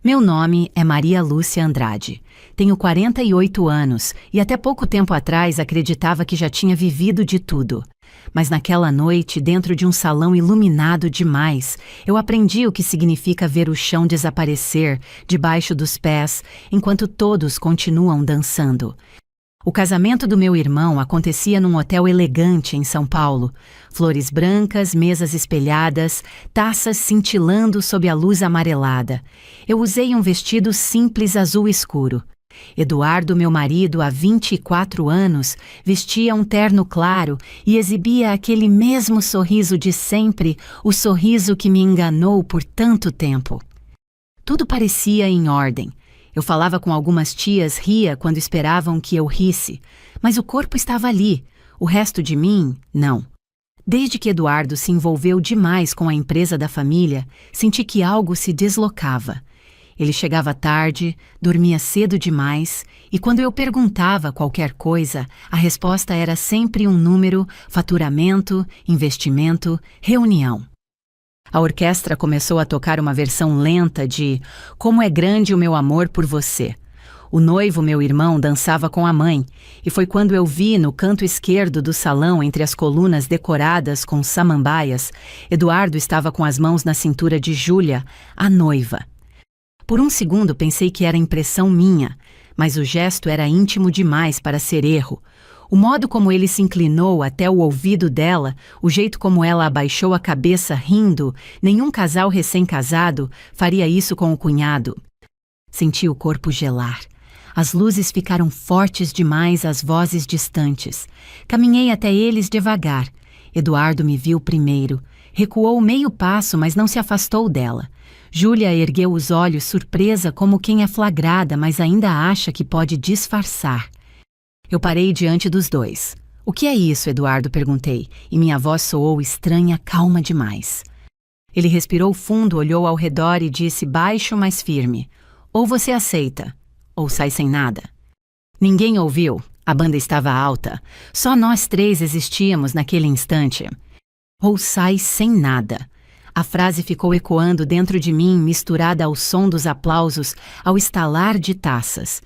Meu nome é Maria Lúcia Andrade. Tenho 48 anos e até pouco tempo atrás acreditava que já tinha vivido de tudo. Mas naquela noite, dentro de um salão iluminado demais, eu aprendi o que significa ver o chão desaparecer debaixo dos pés enquanto todos continuam dançando. O casamento do meu irmão acontecia num hotel elegante em São Paulo. Flores brancas, mesas espelhadas, taças cintilando sob a luz amarelada. Eu usei um vestido simples azul escuro. Eduardo, meu marido, há 24 anos, vestia um terno claro e exibia aquele mesmo sorriso de sempre, o sorriso que me enganou por tanto tempo. Tudo parecia em ordem. Eu falava com algumas tias, ria quando esperavam que eu risse, mas o corpo estava ali, o resto de mim, não. Desde que Eduardo se envolveu demais com a empresa da família, senti que algo se deslocava. Ele chegava tarde, dormia cedo demais, e quando eu perguntava qualquer coisa, a resposta era sempre um número, faturamento, investimento, reunião. A orquestra começou a tocar uma versão lenta de Como é Grande o Meu Amor por Você. O noivo, meu irmão, dançava com a mãe, e foi quando eu vi no canto esquerdo do salão, entre as colunas decoradas com samambaias, Eduardo estava com as mãos na cintura de Júlia, a noiva. Por um segundo pensei que era impressão minha, mas o gesto era íntimo demais para ser erro. O modo como ele se inclinou até o ouvido dela, o jeito como ela abaixou a cabeça rindo, nenhum casal recém-casado faria isso com o cunhado. Senti o corpo gelar. As luzes ficaram fortes demais, as vozes distantes. Caminhei até eles devagar. Eduardo me viu primeiro. Recuou meio passo, mas não se afastou dela. Júlia ergueu os olhos surpresa como quem é flagrada, mas ainda acha que pode disfarçar. Eu parei diante dos dois. O que é isso, Eduardo? Perguntei, e minha voz soou estranha, calma demais. Ele respirou fundo, olhou ao redor e disse baixo, mas firme. Ou você aceita, ou sai sem nada. Ninguém ouviu, a banda estava alta. Só nós três existíamos naquele instante. Ou sai sem nada. A frase ficou ecoando dentro de mim, misturada ao som dos aplausos, ao estalar de taças.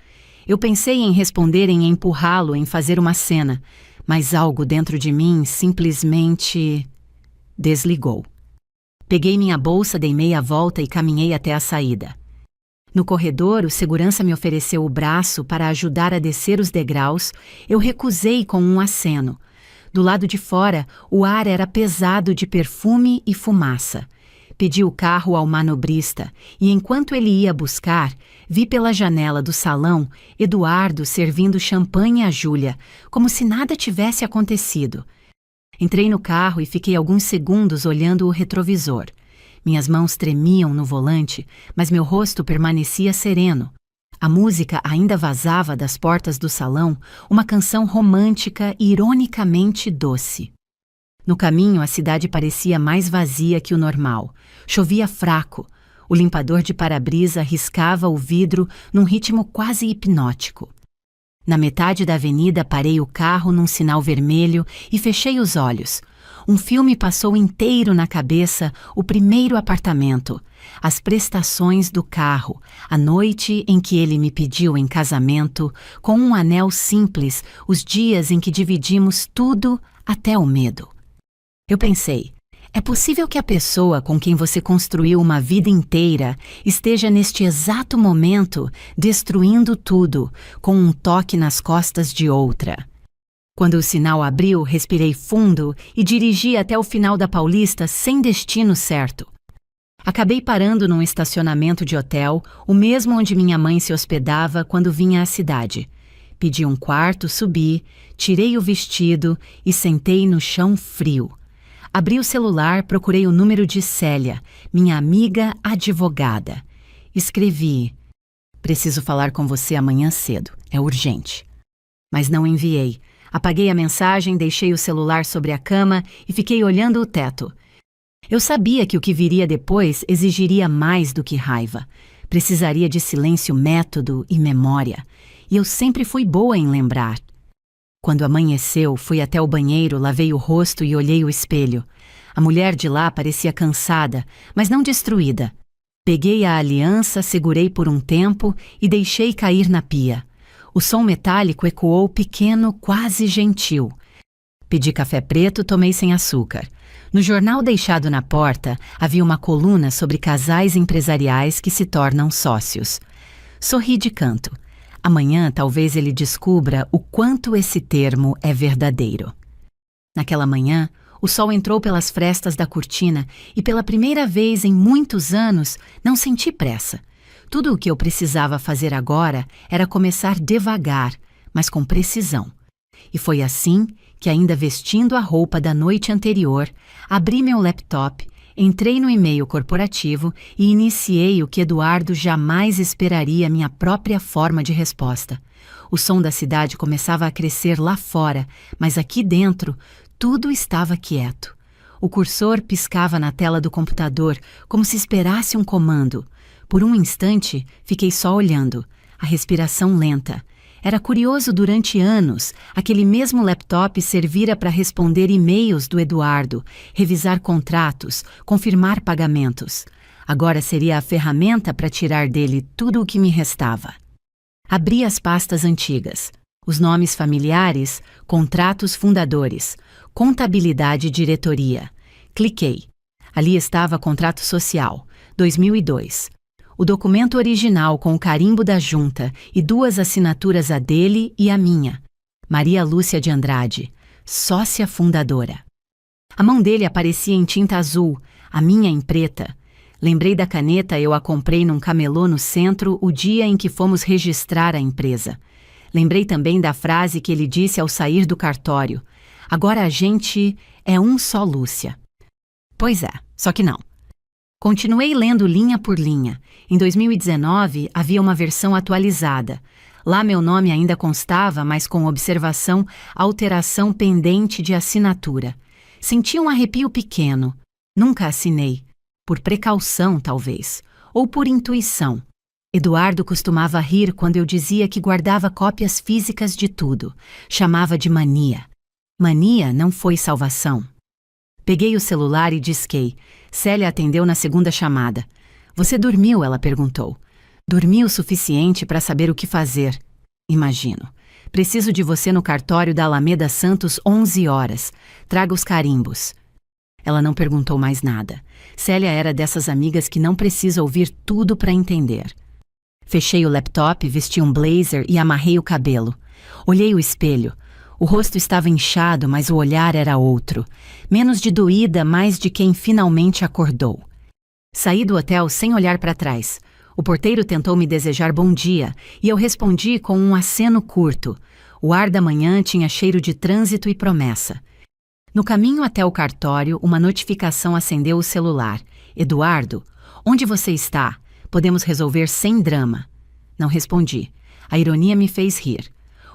Eu pensei em responder, em empurrá-lo, em fazer uma cena, mas algo dentro de mim simplesmente desligou. Peguei minha bolsa, dei meia volta e caminhei até a saída. No corredor, o segurança me ofereceu o braço para ajudar a descer os degraus. Eu recusei com um aceno. Do lado de fora, o ar era pesado de perfume e fumaça. Pedi o carro ao manobrista e, enquanto ele ia buscar, vi pela janela do salão Eduardo servindo champanhe a Júlia, como se nada tivesse acontecido. Entrei no carro e fiquei alguns segundos olhando o retrovisor. Minhas mãos tremiam no volante, mas meu rosto permanecia sereno. A música ainda vazava das portas do salão, uma canção romântica e ironicamente doce. No caminho, a cidade parecia mais vazia que o normal. Chovia fraco. O limpador de para-brisa riscava o vidro num ritmo quase hipnótico. Na metade da avenida, parei o carro num sinal vermelho e fechei os olhos. Um filme passou inteiro na cabeça, o primeiro apartamento, as prestações do carro, a noite em que ele me pediu em casamento, com um anel simples, os dias em que dividimos tudo até o medo. Eu pensei, é possível que a pessoa com quem você construiu uma vida inteira esteja neste exato momento destruindo tudo, com um toque nas costas de outra. Quando o sinal abriu, respirei fundo e dirigi até o final da Paulista sem destino certo. Acabei parando num estacionamento de hotel, o mesmo onde minha mãe se hospedava quando vinha à cidade. Pedi um quarto, subi, tirei o vestido e sentei no chão frio. Abri o celular, procurei o número de Célia, minha amiga advogada. Escrevi, preciso falar com você amanhã cedo, é urgente. Mas não enviei. Apaguei a mensagem, deixei o celular sobre a cama e fiquei olhando o teto. Eu sabia que o que viria depois exigiria mais do que raiva. Precisaria de silêncio, método e memória. E eu sempre fui boa em lembrar. Quando amanheceu, fui até o banheiro, lavei o rosto e olhei o espelho. A mulher de lá parecia cansada, mas não destruída. Peguei a aliança, segurei por um tempo e deixei cair na pia. O som metálico ecoou pequeno, quase gentil. Pedi café preto, tomei sem açúcar. No jornal deixado na porta, havia uma coluna sobre casais empresariais que se tornam sócios. Sorri de canto. Amanhã talvez ele descubra o quanto esse termo é verdadeiro. Naquela manhã, o sol entrou pelas frestas da cortina e pela primeira vez em muitos anos não senti pressa. Tudo o que eu precisava fazer agora era começar devagar, mas com precisão. E foi assim que, ainda vestindo a roupa da noite anterior, abri meu laptop, entrei no e-mail corporativo e iniciei o que Eduardo jamais esperaria minha própria forma de resposta. O som da cidade começava a crescer lá fora, mas aqui dentro tudo estava quieto. O cursor piscava na tela do computador como se esperasse um comando. Por um instante, fiquei só olhando, a respiração lenta. Era curioso, durante anos, aquele mesmo laptop servira para responder e-mails do Eduardo, revisar contratos, confirmar pagamentos. Agora seria a ferramenta para tirar dele tudo o que me restava. Abri as pastas antigas. Os nomes familiares, contratos fundadores, contabilidade e diretoria. Cliquei. Ali estava contrato social, 2002. O documento original com o carimbo da junta e 2 assinaturas, a dele e a minha. Maria Lúcia de Andrade, sócia fundadora. A mão dele aparecia em tinta azul, a minha em preta. Lembrei da caneta, eu a comprei num camelô no centro o dia em que fomos registrar a empresa. Lembrei também da frase que ele disse ao sair do cartório: agora a gente é um só Lúcia. Pois é, só que não. Continuei lendo linha por linha. Em 2019 havia uma versão atualizada. Lá meu nome ainda constava, mas com observação, alteração pendente de assinatura. Senti um arrepio pequeno. Nunca assinei. Por precaução, talvez. Ou por intuição. Eduardo costumava rir quando eu dizia que guardava cópias físicas de tudo. Chamava de mania. Mania não foi salvação. Peguei o celular e disquei. Célia atendeu na segunda chamada. Você dormiu? Ela perguntou. Dormi o suficiente para saber o que fazer. Imagino. Preciso de você no cartório da Alameda Santos, 11 horas. Traga os carimbos. Ela não perguntou mais nada. Célia era dessas amigas que não precisa ouvir tudo para entender. Fechei o laptop, vesti um blazer e amarrei o cabelo. Olhei o espelho. O rosto estava inchado, mas o olhar era outro. Menos de doída, mais de quem finalmente acordou. Saí do hotel sem olhar para trás. O porteiro tentou me desejar bom dia e eu respondi com um aceno curto. O ar da manhã tinha cheiro de trânsito e promessa. No caminho até o cartório, uma notificação acendeu o celular. Eduardo, onde você está? Podemos resolver sem drama. Não respondi. A ironia me fez rir.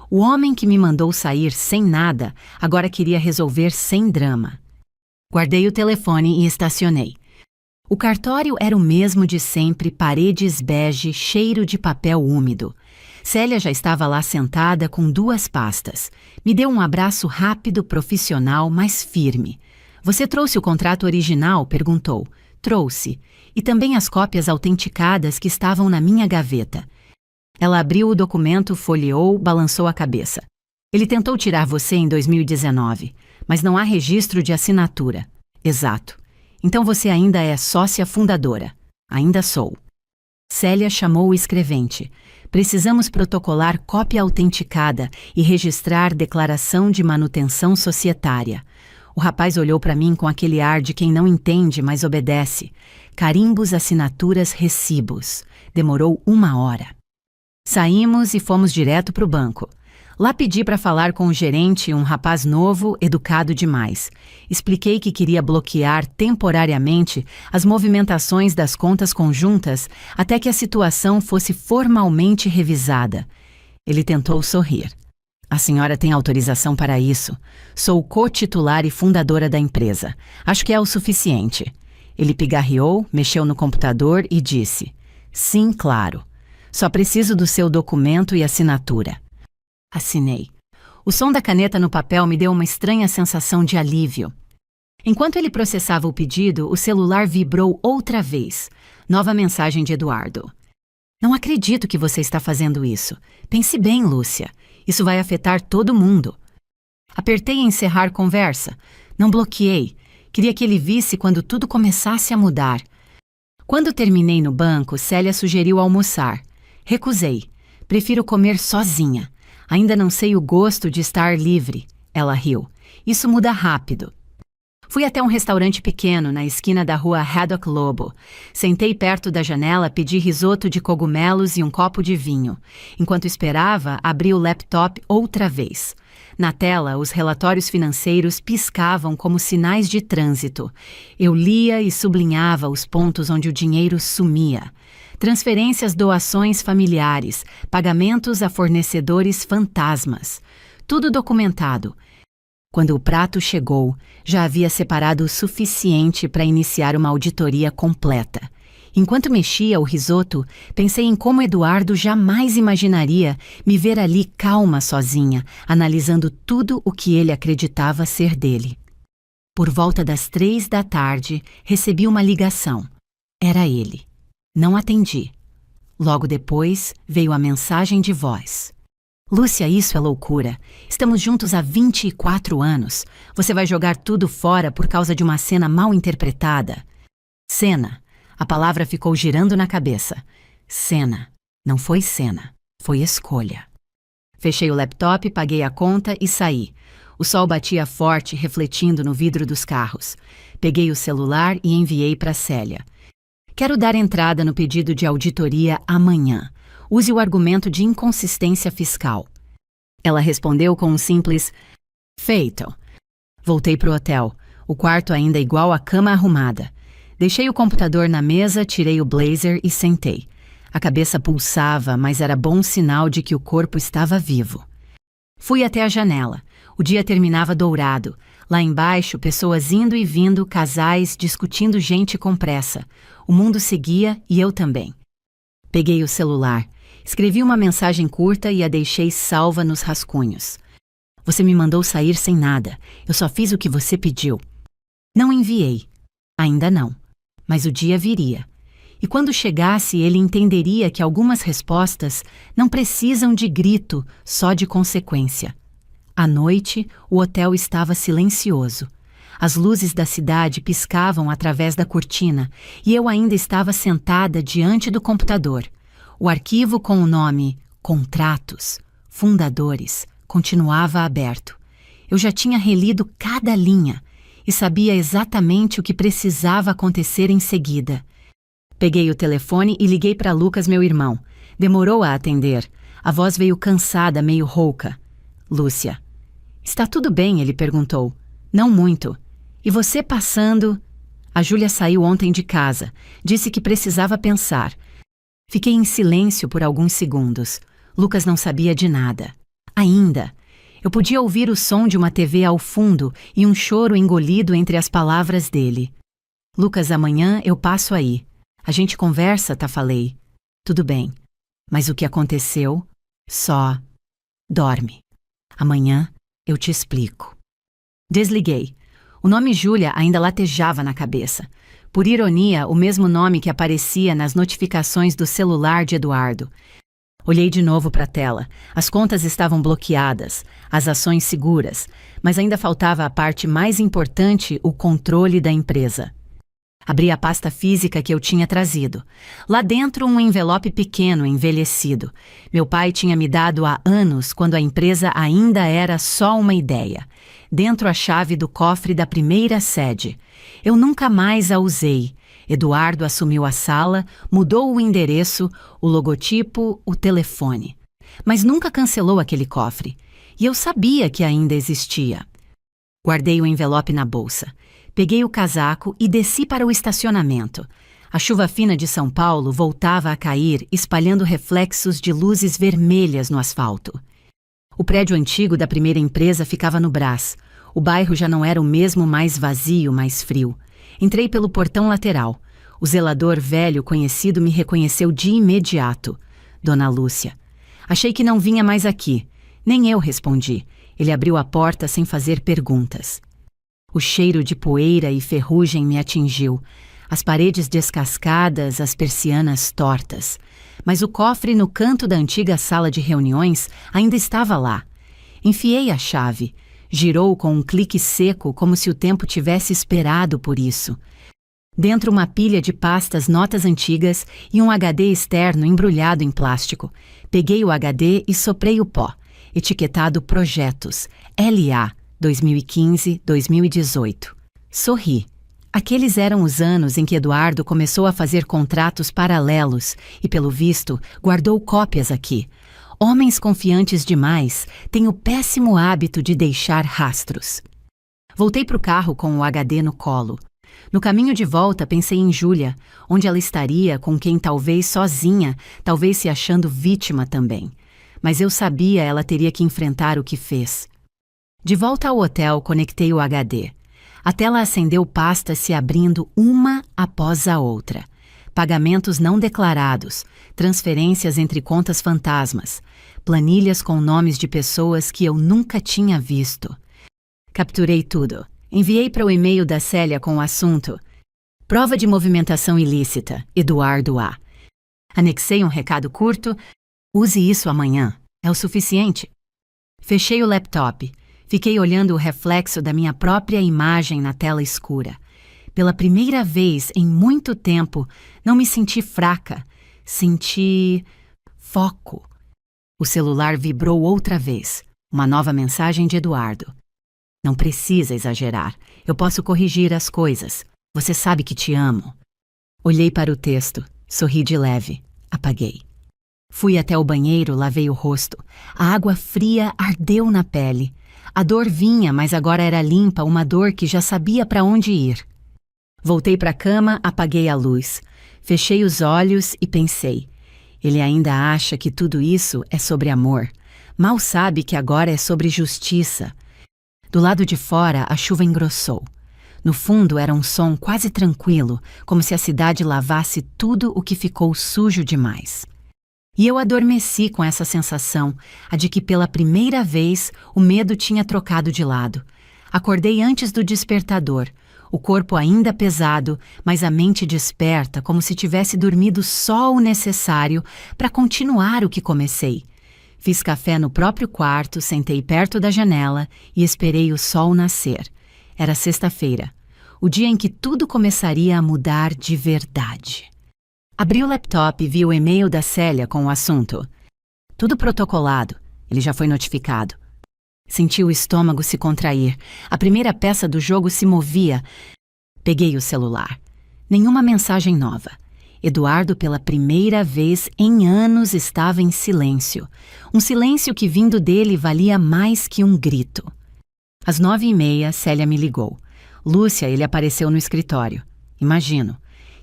O homem que me mandou sair sem nada agora queria resolver sem drama. Guardei o telefone e estacionei. O cartório era o mesmo de sempre, paredes bege, cheiro de papel úmido. Célia já estava lá sentada com 2 pastas. Me deu um abraço rápido, profissional, mas firme. Você trouxe o contrato original? Perguntou. Trouxe. E também as cópias autenticadas que estavam na minha gaveta. Ela abriu o documento, folheou, balançou a cabeça. Ele tentou tirar você em 2019, mas não há registro de assinatura. Exato. Então você ainda é sócia fundadora. Ainda sou. Célia chamou o escrevente. Precisamos protocolar cópia autenticada e registrar declaração de manutenção societária. O rapaz olhou para mim com aquele ar de quem não entende, mas obedece. Carimbos, assinaturas, recibos. Demorou 1 hora. Saímos e fomos direto para o banco. Lá pedi para falar com o gerente, um rapaz novo, educado demais. Expliquei que queria bloquear temporariamente as movimentações das contas conjuntas até que a situação fosse formalmente revisada. Ele tentou sorrir. A senhora tem autorização para isso. Sou co-titular e fundadora da empresa. Acho que é o suficiente. Ele pigarreou, mexeu no computador e disse: sim, claro. Só preciso do seu documento e assinatura. Assinei. O som da caneta no papel me deu uma estranha sensação de alívio. Enquanto ele processava o pedido, o celular vibrou outra vez. Nova mensagem de Eduardo. Não acredito que você está fazendo isso. Pense bem, Lúcia. Isso vai afetar todo mundo. Apertei em encerrar conversa. Não bloqueei. Queria que ele visse quando tudo começasse a mudar. Quando terminei no banco, Célia sugeriu almoçar. Recusei. Prefiro comer sozinha. Ainda não sei o gosto de estar livre. Ela riu. Isso muda rápido. Fui até um restaurante pequeno na esquina da rua Haddock Lobo. Sentei perto da janela, pedi risoto de cogumelos e um copo de vinho. Enquanto esperava, abri o laptop outra vez. Na tela, os relatórios financeiros piscavam como sinais de trânsito. Eu lia e sublinhava os pontos onde o dinheiro sumia. Transferências, doações familiares, pagamentos a fornecedores fantasmas. Tudo documentado. Quando o prato chegou, já havia separado o suficiente para iniciar uma auditoria completa. Enquanto mexia o risoto, pensei em como Eduardo jamais imaginaria me ver ali calma sozinha, analisando tudo o que ele acreditava ser dele. Por volta das 3 da tarde, recebi uma ligação. Era ele. Não atendi. Logo depois, veio a mensagem de voz. Lúcia, isso é loucura. Estamos juntos há 24 anos. Você vai jogar tudo fora por causa de uma cena mal interpretada. Cena. A palavra ficou girando na cabeça. Cena. Não foi cena. Foi escolha. Fechei o laptop, paguei a conta e saí. O sol batia forte, refletindo no vidro dos carros. Peguei o celular e enviei para Célia. Quero dar entrada no pedido de auditoria amanhã. Use o argumento de inconsistência fiscal. Ela respondeu com um simples feito. Voltei para o hotel, o quarto ainda igual à cama arrumada. Deixei o computador na mesa, tirei o blazer e sentei. A cabeça pulsava, mas era bom sinal de que o corpo estava vivo. Fui até a janela. O dia terminava dourado. Lá embaixo, pessoas indo e vindo, casais, discutindo, gente com pressa. O mundo seguia e eu também. Peguei o celular. Escrevi uma mensagem curta e a deixei salva nos rascunhos. Você me mandou sair sem nada. Eu só fiz o que você pediu. Não enviei. Ainda não. Mas o dia viria. E quando chegasse, ele entenderia que algumas respostas não precisam de grito, só de consequência. À noite, o hotel estava silencioso. As luzes da cidade piscavam através da cortina e eu ainda estava sentada diante do computador. O arquivo com o nome Contratos, Fundadores, continuava aberto. Eu já tinha relido cada linha e sabia exatamente o que precisava acontecer em seguida. Peguei o telefone e liguei para Lucas, meu irmão. Demorou a atender. A voz veio cansada, meio rouca. Lúcia. Está tudo bem? Ele perguntou. Não muito. E você passando... A Júlia saiu ontem de casa. Disse que precisava pensar. Fiquei em silêncio por alguns segundos. Lucas não sabia de nada. Ainda. Eu podia ouvir o som de uma TV ao fundo e um choro engolido entre as palavras dele. Lucas, amanhã eu passo aí. A gente conversa, tá? Falei. Tudo bem. Mas o que aconteceu? Só... Dorme. Amanhã eu te explico. Desliguei. O nome Júlia ainda latejava na cabeça. Por ironia, o mesmo nome que aparecia nas notificações do celular de Eduardo. Olhei de novo para a tela. As contas estavam bloqueadas, as ações seguras, mas ainda faltava a parte mais importante, o controle da empresa. Abri a pasta física que eu tinha trazido. Lá dentro, um envelope pequeno, envelhecido. Meu pai tinha me dado há anos, quando a empresa ainda era só uma ideia. Dentro a chave do cofre da primeira sede. Eu nunca mais a usei. Eduardo assumiu a sala, mudou o endereço, o logotipo, o telefone. Mas nunca cancelou aquele cofre. E eu sabia que ainda existia. Guardei o envelope na bolsa. Peguei o casaco e desci para o estacionamento. A chuva fina de São Paulo voltava a cair, espalhando reflexos de luzes vermelhas no asfalto. O prédio antigo da primeira empresa ficava no Brás. O bairro já não era o mesmo, mais vazio, mais frio. Entrei pelo portão lateral. O zelador velho conhecido me reconheceu de imediato. Dona Lúcia. Achei que não vinha mais aqui. Nem eu respondi. Ele abriu a porta sem fazer perguntas. O cheiro de poeira e ferrugem me atingiu, as paredes descascadas, as persianas tortas. Mas o cofre no canto da antiga sala de reuniões ainda estava lá. Enfiei a chave. Girou com um clique seco, como se o tempo tivesse esperado por isso. Dentro uma pilha de pastas, notas antigas e um HD externo embrulhado em plástico. Peguei o HD e soprei o pó, etiquetado Projetos, LA, 2015-2018. Sorri. Aqueles eram os anos em que Eduardo começou a fazer contratos paralelos e, pelo visto, guardou cópias aqui. Homens confiantes demais têm o péssimo hábito de deixar rastros. Voltei para o carro com o HD no colo. No caminho de volta pensei em Júlia, onde ela estaria com quem talvez sozinha, talvez se achando vítima também. Mas eu sabia ela teria que enfrentar o que fez. De volta ao hotel, conectei o HD. A tela acendeu pastas se abrindo uma após a outra. Pagamentos não declarados, transferências entre contas fantasmas, planilhas com nomes de pessoas que eu nunca tinha visto. Capturei tudo. Enviei para o e-mail da Célia com o assunto Prova de movimentação ilícita, Eduardo A. Anexei um recado curto. Use isso amanhã. É o suficiente. Fechei o laptop. Fiquei olhando o reflexo da minha própria imagem na tela escura. Pela primeira vez em muito tempo, não me senti fraca. Senti foco. O celular vibrou outra vez. Uma nova mensagem de Eduardo. Não precisa exagerar. Eu posso corrigir as coisas. Você sabe que te amo. Olhei para o texto. Sorri de leve. Apaguei. Fui até o banheiro, lavei o rosto. A água fria ardeu na pele. A dor vinha, mas agora era limpa, uma dor que já sabia para onde ir. Voltei para a cama, apaguei a luz. Fechei os olhos e pensei. Ele ainda acha que tudo isso é sobre amor. Mal sabe que agora é sobre justiça. Do lado de fora, a chuva engrossou. No fundo, era um som quase tranquilo, como se a cidade lavasse tudo o que ficou sujo demais. E eu adormeci com essa sensação, a de que pela primeira vez o medo tinha trocado de lado. Acordei antes do despertador, o corpo ainda pesado, mas a mente desperta, como se tivesse dormido só o necessário para continuar o que comecei. Fiz café no próprio quarto, sentei perto da janela e esperei o sol nascer. Era sexta-feira, o dia em que tudo começaria a mudar de verdade. Abri o laptop e vi o e-mail da Célia com o assunto. Tudo protocolado, ele já foi notificado. Senti o estômago se contrair. A primeira peça do jogo se movia. Peguei o celular. Nenhuma mensagem nova. Eduardo, pela primeira vez em anos, estava em silêncio. Um silêncio que, vindo dele, valia mais que um grito. Às 9h30, Célia me ligou. Lúcia, ele apareceu no escritório. Imagino.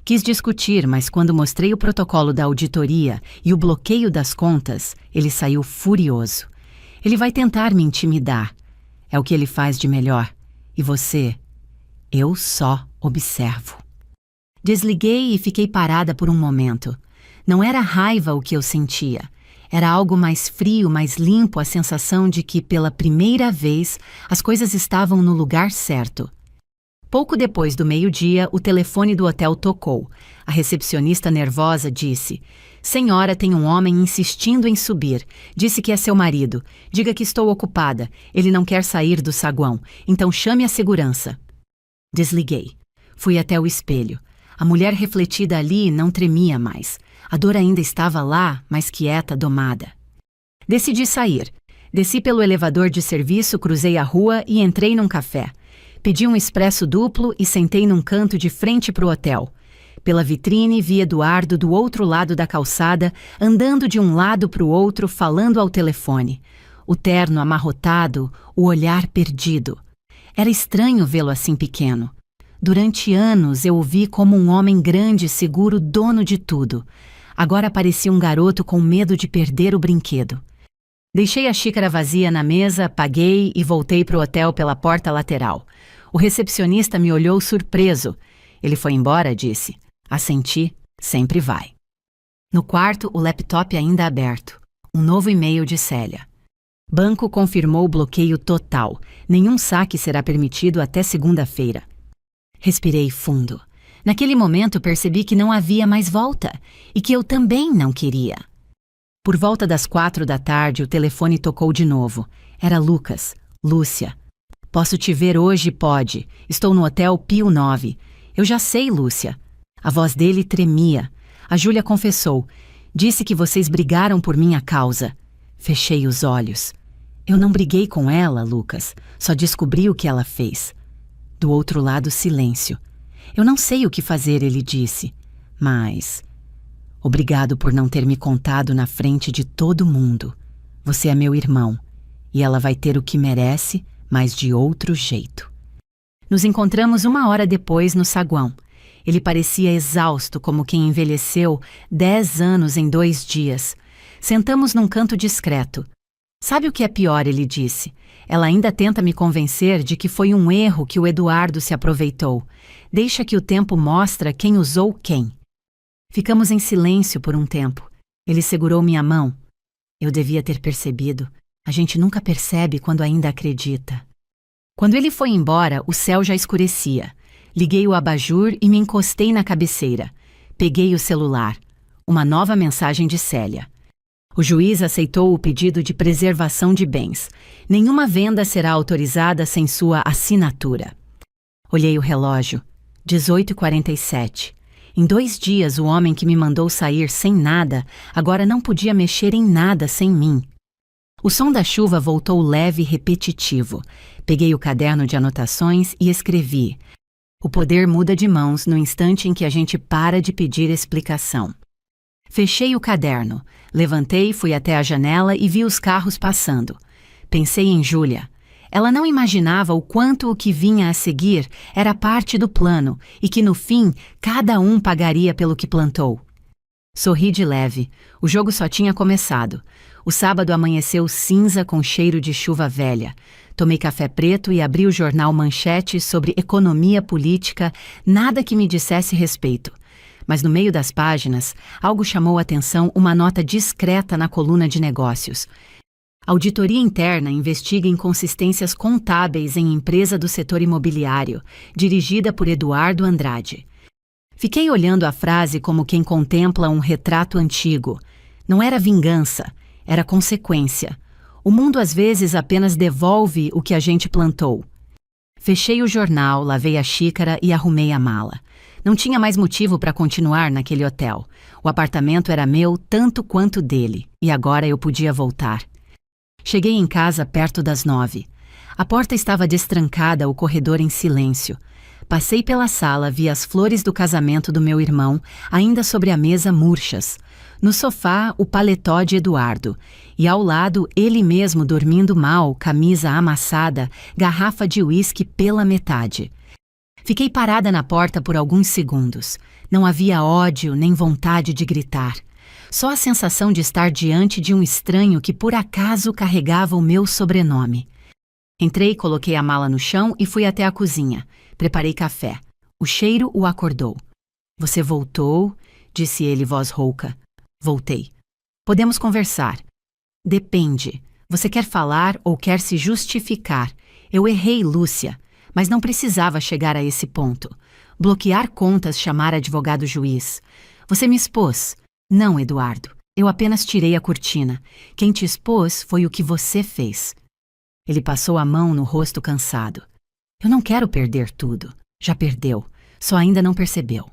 Quis discutir, mas quando mostrei o protocolo da auditoria e o bloqueio das contas, ele saiu furioso. Ele vai tentar me intimidar. É o que ele faz de melhor. E você? Eu só observo. Desliguei e fiquei parada por um momento. Não era raiva o que eu sentia. Era algo mais frio, mais limpo, a sensação de que, pela primeira vez, as coisas estavam no lugar certo. Pouco depois do meio-dia, o telefone do hotel tocou. A recepcionista nervosa disse: Senhora, tem um homem insistindo em subir. Disse que é seu marido. Diga que estou ocupada. Ele não quer sair do saguão. Então chame a segurança. Desliguei. Fui até o espelho. A mulher refletida ali não tremia mais. A dor ainda estava lá, mas quieta, domada. Decidi sair. Desci pelo elevador de serviço, cruzei a rua e entrei num café. Pedi um expresso duplo e sentei num canto de frente para o hotel. Pela vitrine vi Eduardo do outro lado da calçada, andando de um lado para o outro, falando ao telefone. O terno amarrotado, o olhar perdido. Era estranho vê-lo assim pequeno. Durante anos eu o vi como um homem grande, seguro, dono de tudo. Agora parecia um garoto com medo de perder o brinquedo. Deixei a xícara vazia na mesa, paguei e voltei para o hotel pela porta lateral. O recepcionista me olhou surpreso. Ele foi embora, disse. Assenti, sempre vai. No quarto, o laptop ainda aberto. Um novo e-mail de Célia. Banco confirmou bloqueio total. Nenhum saque será permitido até segunda-feira. Respirei fundo. Naquele momento percebi que não havia mais volta e que eu também não queria. Por volta das 4 da tarde, o telefone tocou de novo. Era Lucas. Lúcia. Posso te ver hoje? Pode. Estou no Hotel Pio 9. Eu já sei, Lúcia. A voz dele tremia. A Júlia confessou. Disse que vocês brigaram por minha causa. Fechei os olhos. Eu não briguei com ela, Lucas. Só descobri o que ela fez. Do outro lado, silêncio. Eu não sei o que fazer, ele disse. Mas... Obrigado por não ter me contado na frente de todo mundo. Você é meu irmão. E ela vai ter o que merece, mas de outro jeito. Nos encontramos 1 hora depois no saguão. Ele parecia exausto, como quem envelheceu 10 anos em 2 dias. Sentamos num canto discreto. Sabe o que é pior, ele disse. Ela ainda tenta me convencer de que foi um erro que o Eduardo se aproveitou. Deixa que o tempo mostra quem usou quem. Ficamos em silêncio por um tempo. Ele segurou minha mão. Eu devia ter percebido. A gente nunca percebe quando ainda acredita. Quando ele foi embora, o céu já escurecia. Liguei o abajur e me encostei na cabeceira. Peguei o celular. Uma nova mensagem de Célia. O juiz aceitou o pedido de preservação de bens. Nenhuma venda será autorizada sem sua assinatura. Olhei o relógio. 18h47. Em 2 dias, o homem que me mandou sair sem nada, agora não podia mexer em nada sem mim. O som da chuva voltou leve e repetitivo. Peguei o caderno de anotações e escrevi. O poder muda de mãos no instante em que a gente para de pedir explicação. Fechei o caderno, levantei, fui até a janela e vi os carros passando. Pensei em Júlia. Ela não imaginava o quanto o que vinha a seguir era parte do plano e que, no fim, cada um pagaria pelo que plantou. Sorri de leve. O jogo só tinha começado. O sábado amanheceu cinza com cheiro de chuva velha. Tomei café preto e abri o jornal Manchete sobre economia política, nada que me dissesse respeito. Mas no meio das páginas, algo chamou a atenção, uma nota discreta na coluna de negócios. Auditoria interna investiga inconsistências contábeis em empresa do setor imobiliário, dirigida por Eduardo Andrade. Fiquei olhando a frase como quem contempla um retrato antigo. Não era vingança, era consequência. O mundo às vezes apenas devolve o que a gente plantou. Fechei o jornal, lavei a xícara e arrumei a mala. Não tinha mais motivo para continuar naquele hotel. O apartamento era meu tanto quanto dele, e agora eu podia voltar. Cheguei em casa perto das 9. A porta estava destrancada, o corredor em silêncio. Passei pela sala, vi as flores do casamento do meu irmão, ainda sobre a mesa murchas. No sofá, o paletó de Eduardo. E ao lado, ele mesmo dormindo mal, camisa amassada, garrafa de uísque pela metade. Fiquei parada na porta por alguns segundos. Não havia ódio nem vontade de gritar. Só a sensação de estar diante de um estranho que por acaso carregava o meu sobrenome. Entrei, coloquei a mala no chão e fui até a cozinha. Preparei café. O cheiro o acordou. Você voltou? Disse ele, voz rouca. Voltei. Podemos conversar. Depende. Você quer falar ou quer se justificar? Eu errei, Lúcia, mas não precisava chegar a esse ponto. Bloquear contas, chamar advogado-juiz. Você me expôs. Não, Eduardo. Eu apenas tirei a cortina. Quem te expôs foi o que você fez. Ele passou a mão no rosto cansado. Eu não quero perder tudo. Já perdeu. Só ainda não percebeu.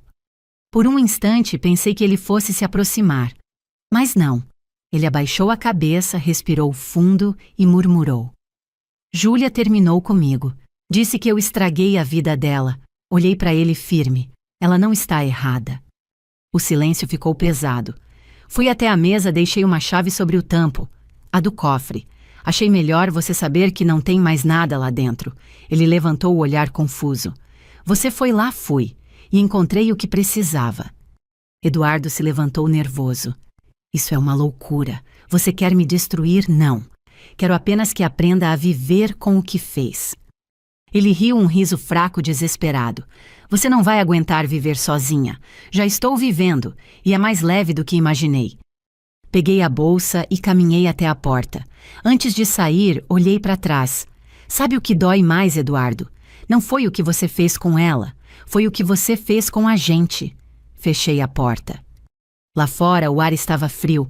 Por um instante pensei que ele fosse se aproximar. Mas não. Ele abaixou a cabeça, respirou fundo e murmurou. Júlia terminou comigo. Disse que eu estraguei a vida dela. Olhei para ele firme. Ela não está errada. O silêncio ficou pesado. Fui até a mesa, deixei uma chave sobre o tampo. A do cofre. Achei melhor você saber que não tem mais nada lá dentro. Ele levantou o olhar confuso. Você foi lá, fui. E encontrei o que precisava. Eduardo se levantou nervoso. Isso é uma loucura. Você quer me destruir? Não. Quero apenas que aprenda a viver com o que fez. Ele riu um riso fraco, desesperado. Você não vai aguentar viver sozinha. Já estou vivendo, e é mais leve do que imaginei. Peguei a bolsa e caminhei até a porta. Antes de sair, olhei para trás. Sabe o que dói mais, Eduardo? Não foi o que você fez com ela, foi o que você fez com a gente. Fechei a porta. Lá fora o ar estava frio.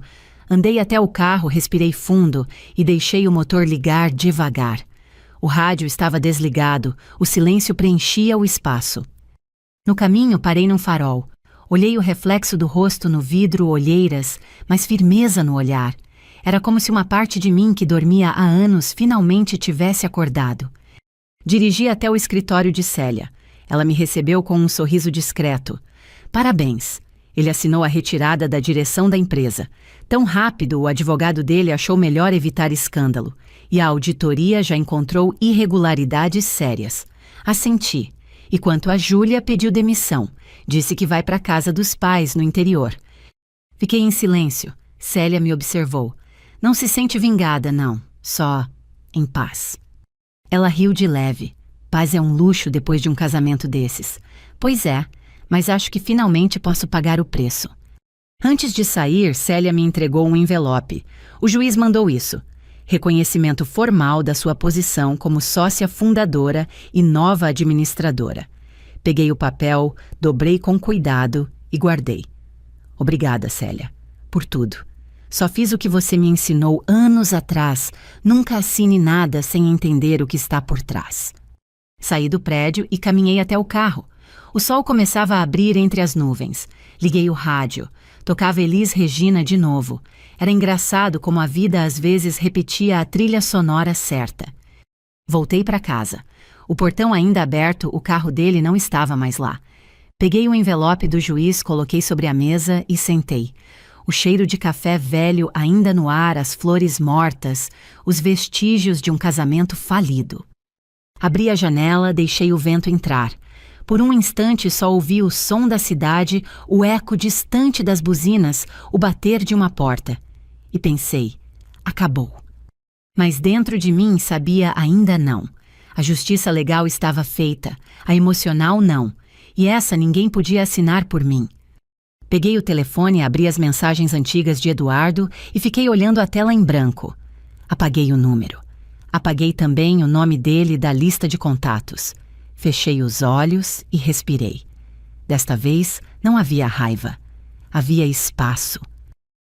Andei até o carro, respirei fundo e deixei o motor ligar devagar. O rádio estava desligado, o silêncio preenchia o espaço. No caminho parei num farol. Olhei o reflexo do rosto no vidro, olheiras, mas firmeza no olhar. Era como se uma parte de mim que dormia há anos finalmente tivesse acordado. Dirigi até o escritório de Célia. Ela me recebeu com um sorriso discreto. Parabéns. Ele assinou a retirada da direção da empresa. Tão rápido, o advogado dele achou melhor evitar escândalo. E a auditoria já encontrou irregularidades sérias. Assenti. E quanto a Júlia, pediu demissão. Disse que vai para a casa dos pais, no interior. Fiquei em silêncio. Célia me observou. Não se sente vingada, não. Só em paz. Ela riu de leve. Paz é um luxo depois de um casamento desses. Pois é, mas acho que finalmente posso pagar o preço. Antes de sair, Célia me entregou um envelope. O juiz mandou isso. Reconhecimento formal da sua posição como sócia fundadora e nova administradora. Peguei o papel, dobrei com cuidado e guardei. Obrigada, Célia, por tudo. Só fiz o que você me ensinou anos atrás. Nunca assine nada sem entender o que está por trás. Saí do prédio e caminhei até o carro. O sol começava a abrir entre as nuvens. Liguei o rádio. Tocava Elis Regina de novo. Era engraçado como a vida às vezes repetia a trilha sonora certa. Voltei para casa. O portão ainda aberto, o carro dele não estava mais lá. Peguei o envelope do juiz, coloquei sobre a mesa e sentei. O cheiro de café velho ainda no ar, as flores mortas, os vestígios de um casamento falido. Abri a janela, deixei o vento entrar. Por um instante só ouvi o som da cidade, o eco distante das buzinas, o bater de uma porta. E pensei, acabou. Mas dentro de mim sabia ainda não. A justiça legal estava feita, a emocional não. E essa ninguém podia assinar por mim. Peguei o telefone, abri as mensagens antigas de Eduardo e fiquei olhando a tela em branco. Apaguei o número. Apaguei também o nome dele da lista de contatos. Fechei os olhos e respirei. Desta vez não havia raiva. Havia espaço.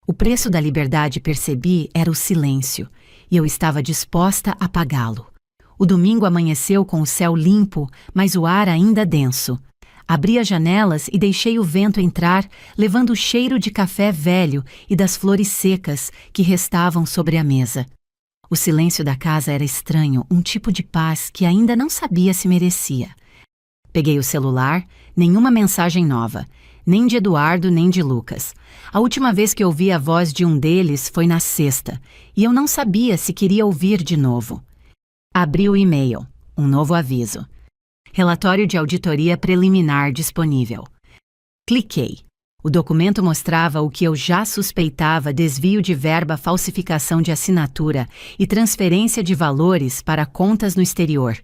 O preço da liberdade, percebi, era o silêncio, e eu estava disposta a pagá-lo. O domingo amanheceu com o céu limpo, mas o ar ainda denso. Abri as janelas e deixei o vento entrar, levando o cheiro de café velho e das flores secas que restavam sobre a mesa. O silêncio da casa era estranho, um tipo de paz que ainda não sabia se merecia. Peguei o celular, nenhuma mensagem nova, nem de Eduardo nem de Lucas. A última vez que ouvi a voz de um deles foi na sexta, e eu não sabia se queria ouvir de novo. Abri o e-mail, um novo aviso. Relatório de auditoria preliminar disponível. Cliquei. O documento mostrava o que eu já suspeitava: desvio de verba, falsificação de assinatura e transferência de valores para contas no exterior.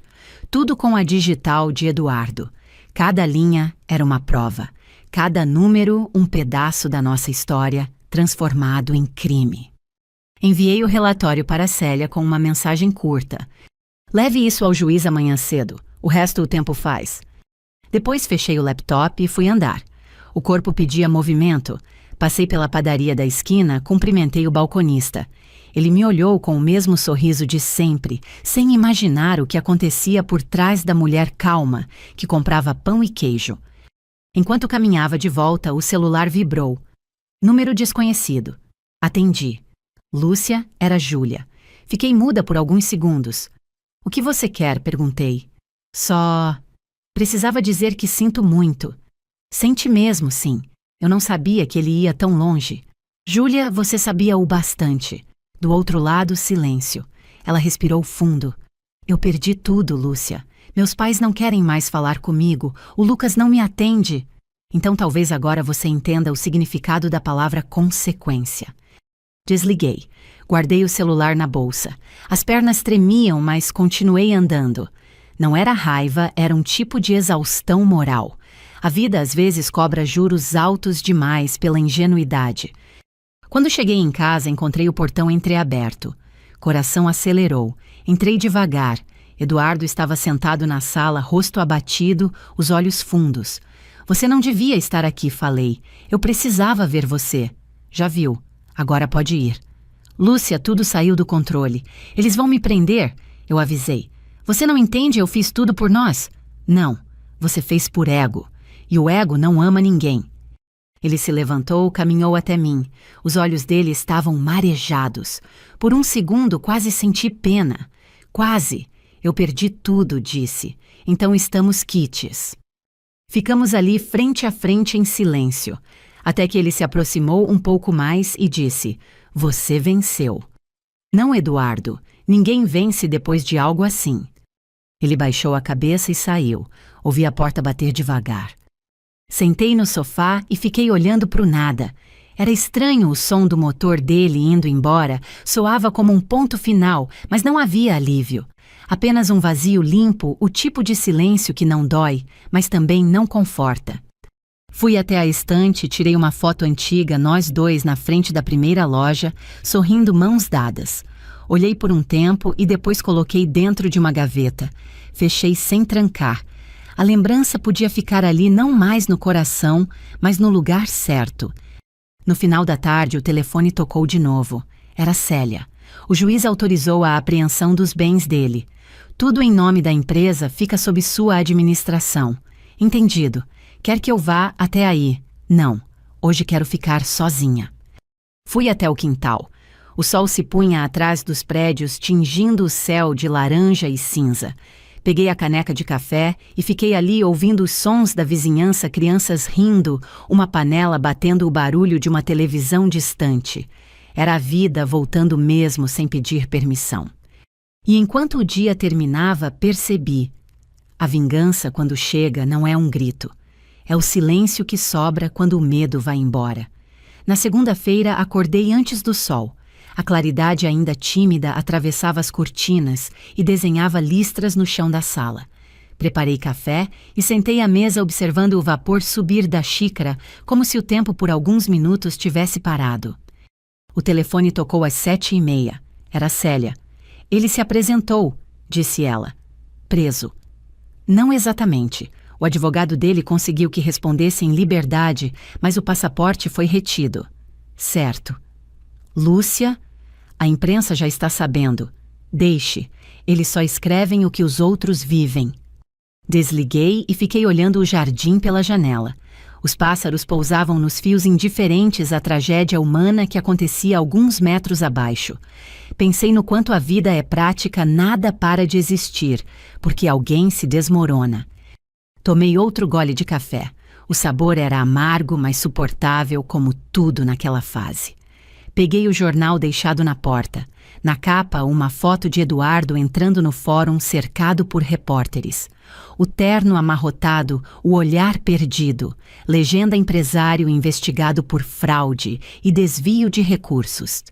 Tudo com a digital de Eduardo. Cada linha era uma prova. Cada número um pedaço da nossa história transformado em crime. Enviei o relatório para Célia com uma mensagem curta. Leve isso ao juiz amanhã cedo. O resto o tempo faz. Depois fechei o laptop e fui andar. O corpo pedia movimento. Passei pela padaria da esquina, cumprimentei o balconista. Ele me olhou com o mesmo sorriso de sempre, sem imaginar o que acontecia por trás da mulher calma, que comprava pão e queijo. Enquanto caminhava de volta, o celular vibrou. Número desconhecido. Atendi. Lúcia era Júlia. Fiquei muda por alguns segundos. O que você quer? Perguntei. Só... Precisava dizer que sinto muito. Sente mesmo, sim. Eu não sabia que ele ia tão longe. Júlia, você sabia o bastante. Do outro lado, silêncio. Ela respirou fundo. Eu perdi tudo, Lúcia. Meus pais não querem mais falar comigo. O Lucas não me atende. Então talvez agora você entenda o significado da palavra consequência. Desliguei. Guardei o celular na bolsa. As pernas tremiam, mas continuei andando. Não era raiva, era um tipo de exaustão moral. A vida às vezes cobra juros altos demais pela ingenuidade. Quando cheguei em casa, encontrei o portão entreaberto. Coração acelerou. Entrei devagar. Eduardo estava sentado na sala, rosto abatido, os olhos fundos. Você não devia estar aqui, falei. Eu precisava ver você. Já viu. Agora pode ir. Lúcia, tudo saiu do controle. Eles vão me prender? Eu avisei. Você não entende? Eu fiz tudo por nós? Não. Você fez por ego. E o ego não ama ninguém. Ele se levantou, caminhou até mim. Os olhos dele estavam marejados. Por um segundo, quase senti pena. Quase. Eu perdi tudo, disse. Então estamos quites. Ficamos ali frente a frente em silêncio, até que ele se aproximou um pouco mais e disse: Você venceu. Não, Eduardo. Ninguém vence depois de algo assim. Ele baixou a cabeça e saiu. Ouvi a porta bater devagar. Sentei no sofá e fiquei olhando para o nada. Era estranho o som do motor dele indo embora, soava como um ponto final, mas não havia alívio. Apenas um vazio limpo, o tipo de silêncio que não dói, mas também não conforta. Fui até a estante, tirei uma foto antiga, nós dois na frente da primeira loja, sorrindo mãos dadas. Olhei por um tempo e depois coloquei dentro de uma gaveta. Fechei sem trancar. A lembrança podia ficar ali não mais no coração, mas no lugar certo. No final da tarde, o telefone tocou de novo. Era Célia. O juiz autorizou a apreensão dos bens dele. Tudo em nome da empresa fica sob sua administração. Entendido. Quer que eu vá até aí? Não. Hoje quero ficar sozinha. Fui até o quintal. O sol se punha atrás dos prédios, tingindo o céu de laranja e cinza. Peguei a caneca de café e fiquei ali ouvindo os sons da vizinhança, crianças rindo, uma panela batendo o barulho de uma televisão distante. Era a vida voltando mesmo sem pedir permissão. E enquanto o dia terminava, percebi. A vingança, quando chega, não é um grito. É o silêncio que sobra quando o medo vai embora. Na segunda-feira, acordei antes do sol. A claridade ainda tímida atravessava as cortinas e desenhava listras no chão da sala. Preparei café e sentei à mesa observando o vapor subir da xícara, como se o tempo por alguns minutos tivesse parado. O telefone tocou às 7h30. Era Célia. Ele se apresentou, disse ela. Preso. Não exatamente. O advogado dele conseguiu que respondesse em liberdade, mas o passaporte foi retido. Certo. Lúcia, a imprensa já está sabendo. Deixe. Eles só escrevem o que os outros vivem. Desliguei e fiquei olhando o jardim pela janela. Os pássaros pousavam nos fios indiferentes à tragédia humana que acontecia alguns metros abaixo. Pensei no quanto a vida é prática, nada para de existir, porque alguém se desmorona. Tomei outro gole de café. O sabor era amargo, mas suportável como tudo naquela fase. Peguei o jornal deixado na porta. Na capa, uma foto de Eduardo entrando no fórum cercado por repórteres. O terno amarrotado, o olhar perdido. Legenda empresário investigado por fraude e desvio de recursos.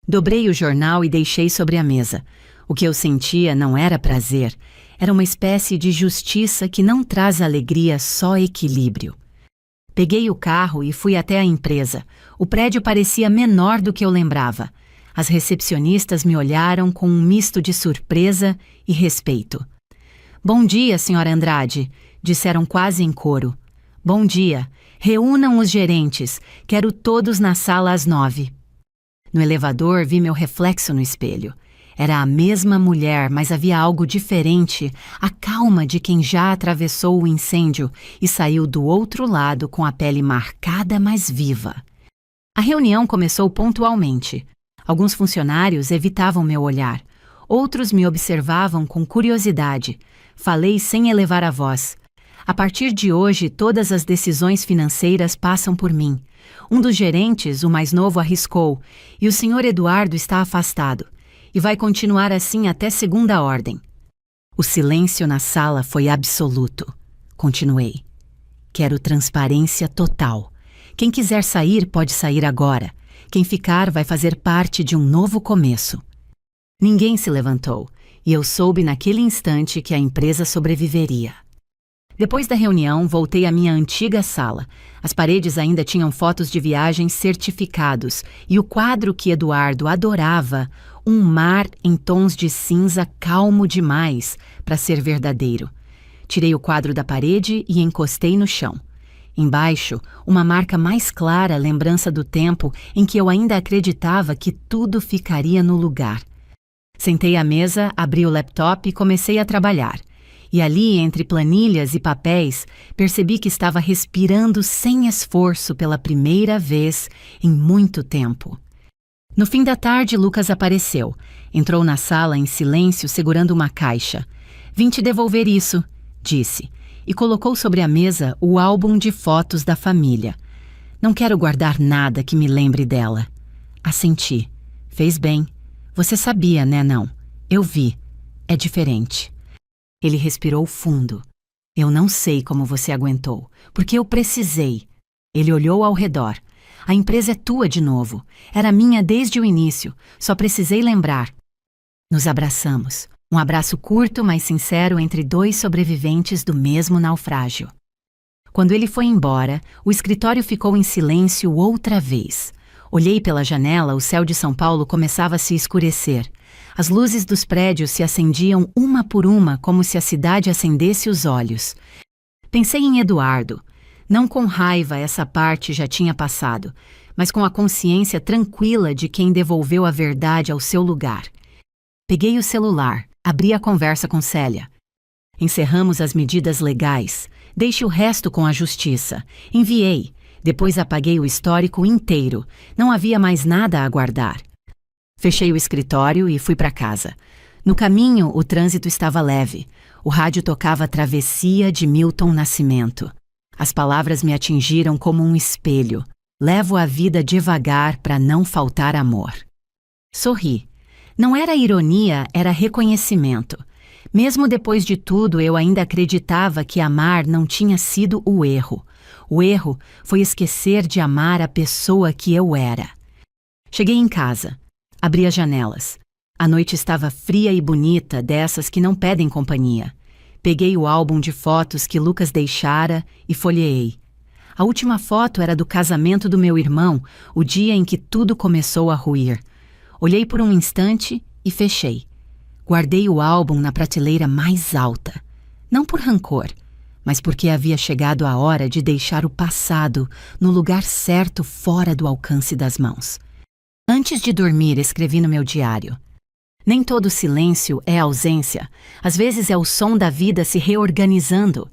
Dobrei o jornal e deixei sobre a mesa. O que eu sentia não era prazer. Era uma espécie de justiça que não traz alegria, só equilíbrio. Peguei o carro e fui até a empresa. O prédio parecia menor do que eu lembrava. As recepcionistas me olharam com um misto de surpresa e respeito. Bom dia, senhora Andrade, disseram quase em coro. Bom dia. Reúnam os gerentes. Quero todos na sala às 9h. No elevador, vi meu reflexo no espelho. Era a mesma mulher, mas havia algo diferente, a calma de quem já atravessou o incêndio e saiu do outro lado com a pele marcada, mas viva. A reunião começou pontualmente. Alguns funcionários evitavam meu olhar. Outros me observavam com curiosidade. Falei sem elevar a voz. A partir de hoje, todas as decisões financeiras passam por mim. Um dos gerentes, o mais novo, arriscou, e o senhor Eduardo está afastado. E vai continuar assim até segunda ordem. O silêncio na sala foi absoluto. Continuei. Quero transparência total. Quem quiser sair pode sair agora. Quem ficar vai fazer parte de um novo começo. Ninguém se levantou, e eu soube naquele instante que a empresa sobreviveria. Depois da reunião, voltei à minha antiga sala. As paredes ainda tinham fotos de viagens certificados e o quadro que Eduardo adorava, um mar em tons de cinza calmo demais para ser verdadeiro. Tirei o quadro da parede e encostei no chão. Embaixo, uma marca mais clara, lembrança do tempo em que eu ainda acreditava que tudo ficaria no lugar. Sentei à mesa, abri o laptop e comecei a trabalhar. E ali, entre planilhas e papéis, percebi que estava respirando sem esforço pela primeira vez em muito tempo. No fim da tarde, Lucas apareceu. Entrou na sala em silêncio, segurando uma caixa. "Vim te devolver isso", disse, e colocou sobre a mesa o álbum de fotos da família. "Não quero guardar nada que me lembre dela." Assenti. "Fez bem. Você sabia, né, não? Eu vi. É diferente." Ele respirou fundo. "Eu não sei como você aguentou, porque eu precisei." Ele olhou ao redor. "A empresa é tua de novo. Era minha desde o início. Só precisei lembrar." Nos abraçamos. Um abraço curto, mas sincero entre dois sobreviventes do mesmo naufrágio. Quando ele foi embora, o escritório ficou em silêncio outra vez. Olhei pela janela, o céu de São Paulo começava a se escurecer. As luzes dos prédios se acendiam uma por uma, como se a cidade acendesse os olhos. Pensei em Eduardo. Não com raiva, essa parte já tinha passado, mas com a consciência tranquila de quem devolveu a verdade ao seu lugar. Peguei o celular, abri a conversa com Célia. Encerramos as medidas legais. Deixe o resto com a justiça. Enviei. Depois apaguei o histórico inteiro. Não havia mais nada a guardar. Fechei o escritório e fui para casa. No caminho, o trânsito estava leve. O rádio tocava Travessia de Milton Nascimento. As palavras me atingiram como um espelho. Levo a vida devagar para não faltar amor. Sorri. Não era ironia, era reconhecimento. Mesmo depois de tudo, eu ainda acreditava que amar não tinha sido o erro. O erro foi esquecer de amar a pessoa que eu era. Cheguei em casa. Abri as janelas. A noite estava fria e bonita, dessas que não pedem companhia. Peguei o álbum de fotos que Lucas deixara e folheei. A última foto era do casamento do meu irmão, o dia em que tudo começou a ruir. Olhei por um instante e fechei. Guardei o álbum na prateleira mais alta. Não por rancor, mas porque havia chegado a hora de deixar o passado no lugar certo, fora do alcance das mãos. Antes de dormir, escrevi no meu diário: "Nem todo silêncio é ausência. Às vezes é o som da vida se reorganizando."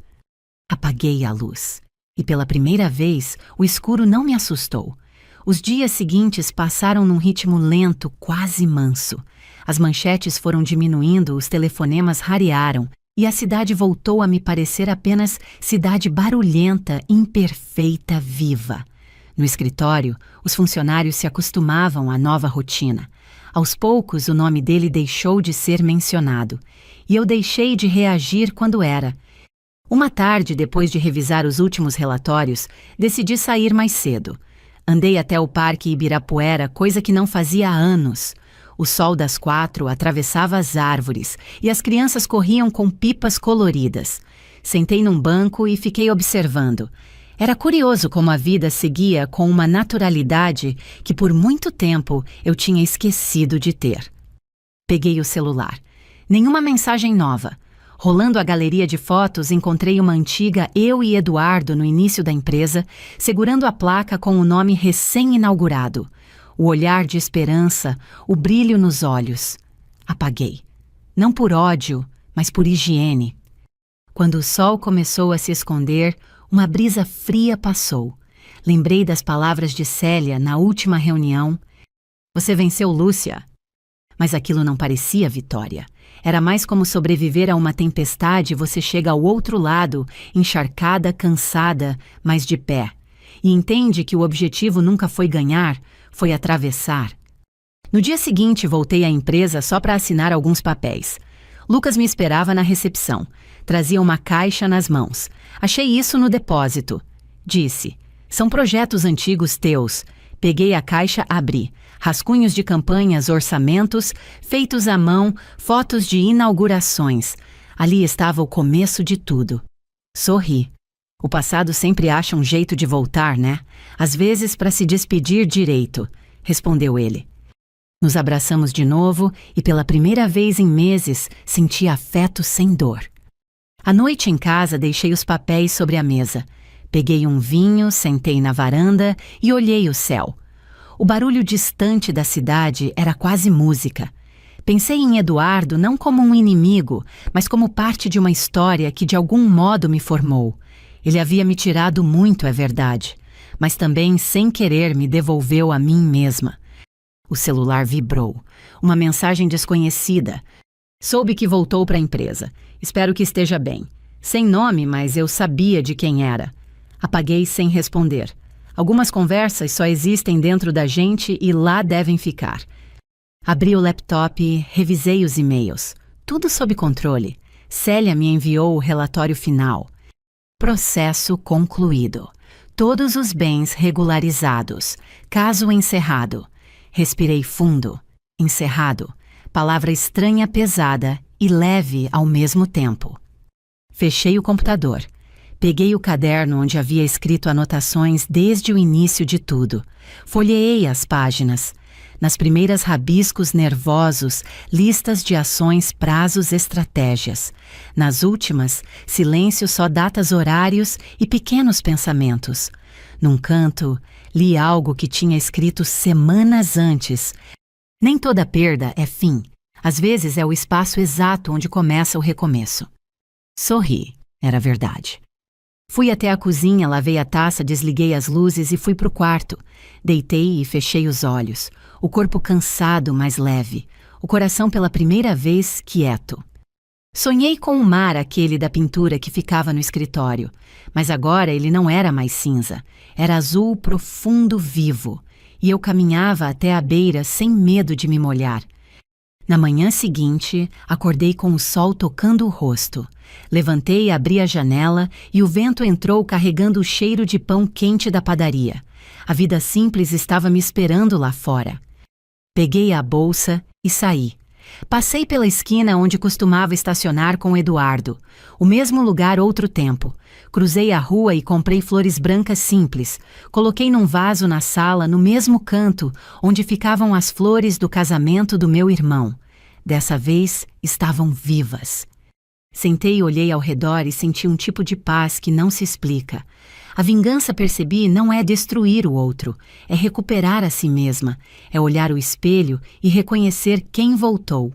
Apaguei a luz. E pela primeira vez, o escuro não me assustou. Os dias seguintes passaram num ritmo lento, quase manso. As manchetes foram diminuindo, os telefonemas rarearam, e a cidade voltou a me parecer apenas cidade barulhenta, imperfeita, viva. No escritório, os funcionários se acostumavam à nova rotina. Aos poucos, o nome dele deixou de ser mencionado, e eu deixei de reagir quando era. Uma tarde, depois de revisar os últimos relatórios, decidi sair mais cedo. Andei até o Parque Ibirapuera, coisa que não fazia há anos. O sol das 4 atravessava as árvores e as crianças corriam com pipas coloridas. Sentei num banco e fiquei observando. Era curioso como a vida seguia com uma naturalidade que por muito tempo eu tinha esquecido de ter. Peguei o celular. Nenhuma mensagem nova. Rolando a galeria de fotos, encontrei uma antiga eu e Eduardo no início da empresa, segurando a placa com o nome recém-inaugurado. O olhar de esperança, o brilho nos olhos. Apaguei. Não por ódio, mas por higiene. Quando o sol começou a se esconder, uma brisa fria passou. Lembrei das palavras de Célia na última reunião. "Você venceu, Lúcia." Mas aquilo não parecia vitória. Era mais como sobreviver a uma tempestade e você chega ao outro lado, encharcada, cansada, mas de pé. E entende que o objetivo nunca foi ganhar, foi atravessar. No dia seguinte, voltei à empresa só para assinar alguns papéis. Lucas me esperava na recepção. Trazia uma caixa nas mãos. "Achei isso no depósito." Disse: "São projetos antigos teus." Peguei a caixa, abri. Rascunhos de campanhas, orçamentos, feitos à mão, fotos de inaugurações. Ali estava o começo de tudo. Sorri. O passado sempre acha um jeito de voltar, né? Às vezes para se despedir direito, respondeu ele. Nos abraçamos de novo e pela primeira vez em meses senti afeto sem dor. À noite em casa deixei os papéis sobre a mesa. Peguei um vinho, sentei na varanda e olhei o céu. O barulho distante da cidade era quase música. Pensei em Eduardo não como um inimigo, mas como parte de uma história que de algum modo me formou. Ele havia me tirado muito, é verdade, mas também, sem querer, me devolveu a mim mesma. O celular vibrou. Uma mensagem desconhecida. Soube que voltou para a empresa. Espero que esteja bem. Sem nome, mas eu sabia de quem era. Apaguei sem responder. Algumas conversas só existem dentro da gente e lá devem ficar. Abri o laptop e revisei os e-mails. Tudo sob controle. Célia me enviou o relatório final. Processo concluído. Todos os bens regularizados. Caso encerrado. Respirei fundo. Encerrado. Palavra estranha, pesada e leve ao mesmo tempo. Fechei o computador. Peguei o caderno onde havia escrito anotações desde o início de tudo. Folheei as páginas. Nas primeiras rabiscos nervosos, listas de ações, prazos, estratégias. Nas últimas, silêncio, só datas, horários e pequenos pensamentos. Num canto, li algo que tinha escrito semanas antes. Nem toda perda é fim. Às vezes é o espaço exato onde começa o recomeço. Sorri, era verdade. Fui até a cozinha, lavei a taça, desliguei as luzes e fui para o quarto. Deitei e fechei os olhos. O corpo cansado, mas leve. O coração pela primeira vez quieto. Sonhei com o mar, aquele da pintura que ficava no escritório. Mas agora ele não era mais cinza. Era azul profundo, vivo. E eu caminhava até a beira sem medo de me molhar. Na manhã seguinte, acordei com o sol tocando o rosto. Levantei, abri a janela e o vento entrou carregando o cheiro de pão quente da padaria. A vida simples estava me esperando lá fora. Peguei a bolsa e saí. Passei pela esquina onde costumava estacionar com Eduardo. O mesmo lugar outro tempo. Cruzei a rua e comprei flores brancas simples. Coloquei num vaso na sala, no mesmo canto, onde ficavam as flores do casamento do meu irmão. Dessa vez, estavam vivas. Sentei e olhei ao redor e senti um tipo de paz que não se explica. A vingança, percebi, não é destruir o outro, é recuperar a si mesma, é olhar o espelho e reconhecer quem voltou.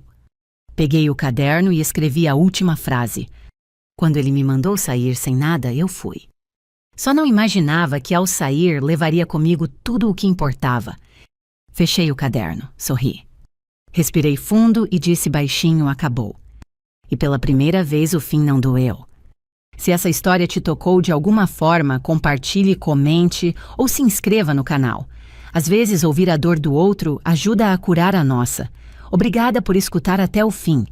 Peguei o caderno e escrevi a última frase. Quando ele me mandou sair sem nada, eu fui. Só não imaginava que ao sair levaria comigo tudo o que importava. Fechei o caderno, sorri. Respirei fundo e disse baixinho: acabou. E pela primeira vez o fim não doeu. Se essa história te tocou de alguma forma, compartilhe, comente ou se inscreva no canal. Às vezes ouvir a dor do outro ajuda a curar a nossa. Obrigada por escutar até o fim.